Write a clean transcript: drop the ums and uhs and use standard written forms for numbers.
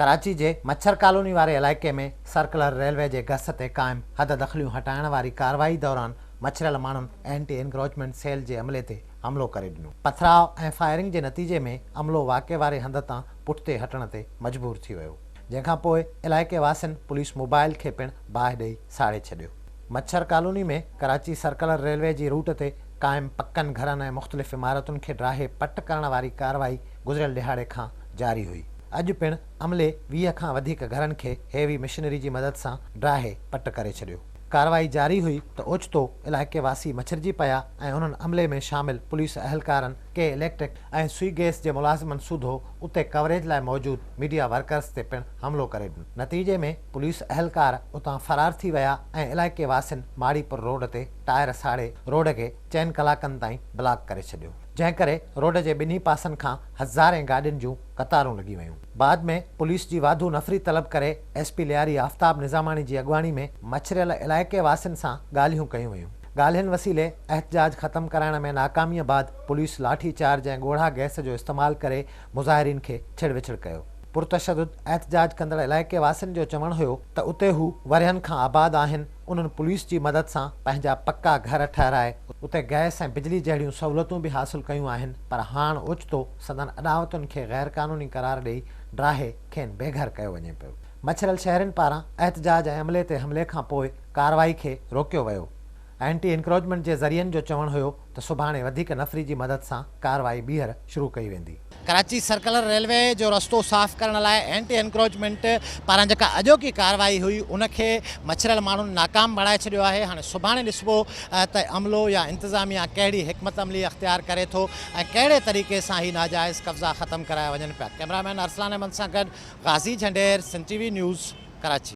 कराची जे मच्छर कॉलोनी वारे इलाइक़े में सर्कुलर रेलवे जे गस ते क़ाइम हद दख़लियूं हटाइण वारी कार्रवाई दौरान मछरियल माण्हुनि एंटी एनक्रोचमेंट सेल जे अमले ते हमलो करे ॾिनो। पथराव ऐं फायरिंग जे नतीजे में अमलो वाक़े वारे हंध तां पुठिते हटण ते मजबूर थी वियो, जंहिंखां पोइ इलाइक़े वासियुनि पुलिस मोबाइल खे पिणु बाहि ॾेई साड़े छॾियो। मच्छर कॉलोनी में कराची सर्कुलर रेलवे जी रूट ते क़ाइम पक्कनि घरनि ऐं मुख़्तलिफ़ इमारतुनि खे ड्राहे पट करण वारी कार्रवाई गुज़िरियल दिहाड़े खां जारी हुई। अॼु पिणु अमले 20 खां वधीक घरनि खे हेवी मशीनरी जी मदद सां ड्राहे पट करे छॾियो। कार्रवाई जारी हुई त ओचितो इलाइक़े वासी मछरजी पिया ऐं उन्हनि अमले में शामिल पुलिस अहलकारनि के इलेक्ट्रिक ऐं सुई गैस जे मुलाज़िमनि सूधो उते कवरेज लाइ मौजूद मीडिया वर्कर्स ते पिणु हमलो करे ॾिनो। नतीजे में पुलिस अहलकार उतां फरार थी विया ऐं इलाइक़े वासियुनि माड़ीपुर रोड ते टायर साड़े रोड खे 4 कलाकनि ताईं ब्लॉक करे छॾियो, जंहिं करे रोड जे ॿिन्ही पासनि खां हज़ारें गाॾियुनि जूं कतारूं लॻी वयूं। बाद में पुलिस जी वाधू नफ़री तलब करे SP लियारी आफ्ताब निज़ामानी जी अॻुवाणी में मछरियल इलाइक़े वासियुनि सां ॻाल्हियूं कयूं वयूं। ॻाल्हियुनि वसीले एहतजाज ख़तमु कराइण में नाकामीअ बाद पुलिस लाठी चार्ज ऐं ॻोढ़ा गैस जो इस्तेमालु करे मुज़ाहिरीन खे छिड़विछड़ कयो। पुरतशदुद एहतजाज कंदड़ इलाइक़े वासियुनि जो चवणु हुयो त उते हू वरियनि खां आबाद आहिनि। उन्हनि पुलिस जी मदद सां पंहिंजा पक्का घर ठहिराए उते गैस ऐं बिजली जहिड़ियूं सहूलियतूं बि हासिलु कयूं आहिनि, पर हाणे ओचितो सदन अदावतुनि खे गैर क़ानूनी करार ॾेई ड्राहे खेनि बेघर कयो वञे पियो। मछरियल शहरनि पारां एहतजाज ऐं अमले ते हमले खां पोइ कार्रवाई खे रोकियो वियो। एंटी एनक्रोचमेंट जे ज़रियनि जो चवणु हुयो त सुभाणे वधीक नफ़री जी मदद सां कार्रवाई ॿीहर शुरू कई वेंदी। कराची सर्कुलर रेलवे जो रस्तो साफ़ करण लाइ एंटी एनक्रोचमेंट पारां जेका अॼोकी कार्रवाई हुई उनखे मछरियल माण्हुनि नाकाम बणाए छॾियो आहे। हाणे सुभाणे ॾिसबो त अमलो या इंतिज़ामिया कहिड़ी हिकमत अमली अख़्तियार करे थो ऐं कहिड़े तरीक़े सां ही नाजाइज़ कब्ज़ा ख़तमु कराए वञनि पिया। कैमरामैन अरसलान अहमद सां गॾु गाज़ी झंडेर, सिंध TV न्यूज़, कराची।